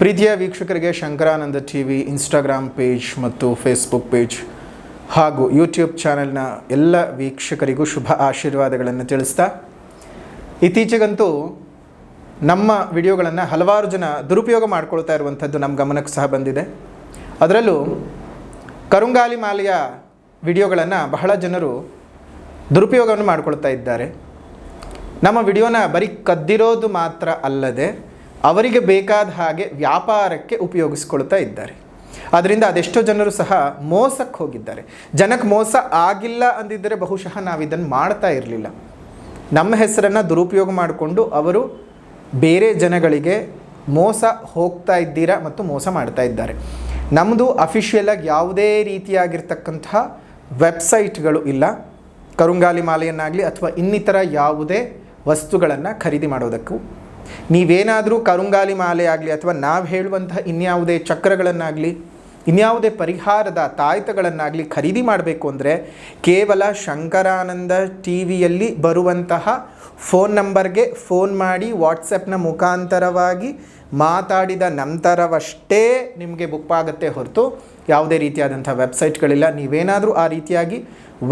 ಪ್ರೀತಿಯ ವೀಕ್ಷಕರಿಗೆ Shankaranand TV Instagram page ಮತ್ತು ಫೇಸ್ಬುಕ್ ಪೇಜ್ ಹಾಗೂ ಯೂಟ್ಯೂಬ್ ಚಾನೆಲ್ನ ಎಲ್ಲ ವೀಕ್ಷಕರಿಗೂ ಶುಭ ಆಶೀರ್ವಾದಗಳನ್ನು ತಿಳಿಸ್ತಾ, ಇತ್ತೀಚೆಗಂತೂ ನಮ್ಮ ವಿಡಿಯೋಗಳನ್ನು ಹಲವಾರು ಜನ ದುರುಪಯೋಗ ಮಾಡ್ಕೊಳ್ತಾ ಇರುವಂಥದ್ದು ನಮ್ಮ ಗಮನಕ್ಕೆ ಸಹ ಬಂದಿದೆ. ಅದರಲ್ಲೂ ಕರುಂಗಾಲಿ ಮಾಲೆಯ ವಿಡಿಯೋಗಳನ್ನು ಬಹಳ ಜನರು ದುರುಪಯೋಗವನ್ನು ಮಾಡ್ಕೊಳ್ತಾ ಇದ್ದಾರೆ. ನಮ್ಮ ವಿಡಿಯೋನ ಬರೀ ಕದ್ದಿರೋದು ಮಾತ್ರ ಅಲ್ಲದೆ ಅವರಿಗೆ ಬೇಕಾದ ಹಾಗೆ ವ್ಯಾಪಾರಕ್ಕೆ ಉಪಯೋಗಿಸ್ಕೊಳ್ತಾ ಇದ್ದಾರೆ. ಅದರಿಂದ ಅದೆಷ್ಟೋ ಜನರು ಸಹ ಮೋಸಕ್ಕೆ ಹೋಗಿದ್ದಾರೆ. ಜನಕ್ಕೆ ಮೋಸ ಆಗಿಲ್ಲ ಅಂದಿದ್ದರೆ ಬಹುಶಃ ನಾವಿದನ್ನು ಮಾಡ್ತಾ ಇರಲಿಲ್ಲ. ನಮ್ಮ ಹೆಸರನ್ನು ದುರುಪಯೋಗ ಮಾಡಿಕೊಂಡು ಅವರು ಬೇರೆ ಜನಗಳಿಗೆ ಮೋಸ ಹೋಗ್ತಾ ಇದ್ದೀರಾ ಮತ್ತು ಮೋಸ ಮಾಡ್ತಾ ಇದ್ದಾರೆ. ನಮ್ಮದು ಅಫಿಷಿಯಲಾಗಿ ಯಾವುದೇ ರೀತಿಯಾಗಿರ್ತಕ್ಕಂತಹ ವೆಬ್ಸೈಟ್ಗಳು ಇಲ್ಲ. ಕರುಂಗಾಲಿ ಮಾಲೆಯನ್ನಾಗಲಿ ಅಥವಾ ಇನ್ನಿತರ ಯಾವುದೇ ವಸ್ತುಗಳನ್ನು ಖರೀದಿ ಮಾಡೋದಕ್ಕೂ ನೀವೇನಾದರೂ ಕರುಂಗಾಲಿ ಮಾಲೆ ಆಗಲಿ ಅಥವಾ ನಾವು ಹೇಳುವಂತಹ ಇನ್ಯಾವುದೇ ಚಕ್ರಗಳನ್ನಾಗಲಿ ಇನ್ಯಾವುದೇ ಪರಿಹಾರದ ತಾಯ್ತಗಳನ್ನಾಗಲಿ ಖರೀದಿ ಮಾಡಬೇಕು ಅಂದರೆ ಕೇವಲ ಶಂಕರಾನಂದ ಟಿವಿಯಲ್ಲಿ ಬರುವಂತಹ ಫೋನ್ ನಂಬರ್ಗೆ ಫೋನ್ ಮಾಡಿ ವಾಟ್ಸಪ್ನ ಮುಖಾಂತರವಾಗಿ ಮಾತಾಡಿದ ನಂತರವಷ್ಟೇ ನಿಮಗೆ ಬುಕ್ ಆಗುತ್ತೆ ಹೊರತು ಯಾವುದೇ ರೀತಿಯಾದಂಥ ವೆಬ್ಸೈಟ್ಗಳಿಲ್ಲ. ನೀವೇನಾದರೂ ಆ ರೀತಿಯಾಗಿ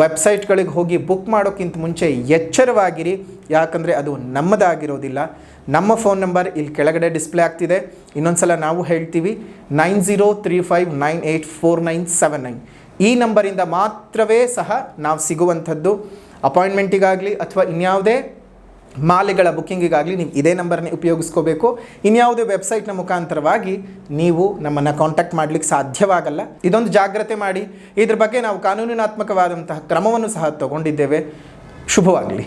ವೆಬ್ಸೈಟ್ಗಳಿಗೆ ಹೋಗಿ ಬುಕ್ ಮಾಡೋಕ್ಕಿಂತ ಮುಂಚೆ ಎಚ್ಚರವಾಗಿರಿ, ಯಾಕಂದರೆ ಅದು ನಮ್ಮದಾಗಿರೋದಿಲ್ಲ. ನಮ್ಮ ಫೋನ್ ನಂಬರ್ ಇಲ್ಲಿ ಕೆಳಗಡೆ ಡಿಸ್ಪ್ಲೇ ಆಗ್ತಿದೆ. ಇನ್ನೊಂದು ಸಲ ನಾವು ಹೇಳ್ತೀವಿ 9035984979. ಈ ನಂಬರಿಂದ ಮಾತ್ರವೇ ಸಹ ನಾವು ಸಿಗುವಂಥದ್ದು. ಅಪಾಯಿಂಟ್ಮೆಂಟಿಗಾಗಲಿ ಅಥವಾ ಇನ್ಯಾವುದೇ ಮಾಲೆಗಳ ಬುಕ್ಕಿಂಗಿಗಾಗಲಿ ನೀವು ಇದೇ ನಂಬರ್ನೇ ಉಪಯೋಗಿಸ್ಕೋಬೇಕು. ಇನ್ಯಾವುದೇ ವೆಬ್ಸೈಟ್ನ ಮುಖಾಂತರವಾಗಿ ನೀವು ನಮ್ಮನ್ನು ಕಾಂಟ್ಯಾಕ್ಟ್ ಮಾಡಲಿಕ್ಕೆ ಸಾಧ್ಯವಾಗಲ್ಲ. ಇದೊಂದು ಜಾಗ್ರತೆ ಮಾಡಿ. ಇದ್ರ ಬಗ್ಗೆ ನಾವು ಕಾನೂನಿನಾತ್ಮಕವಾದಂತಹ ಕ್ರಮವನ್ನು ಸಹ ತಗೊಂಡಿದ್ದೇವೆ. ಶುಭವಾಗಲಿ.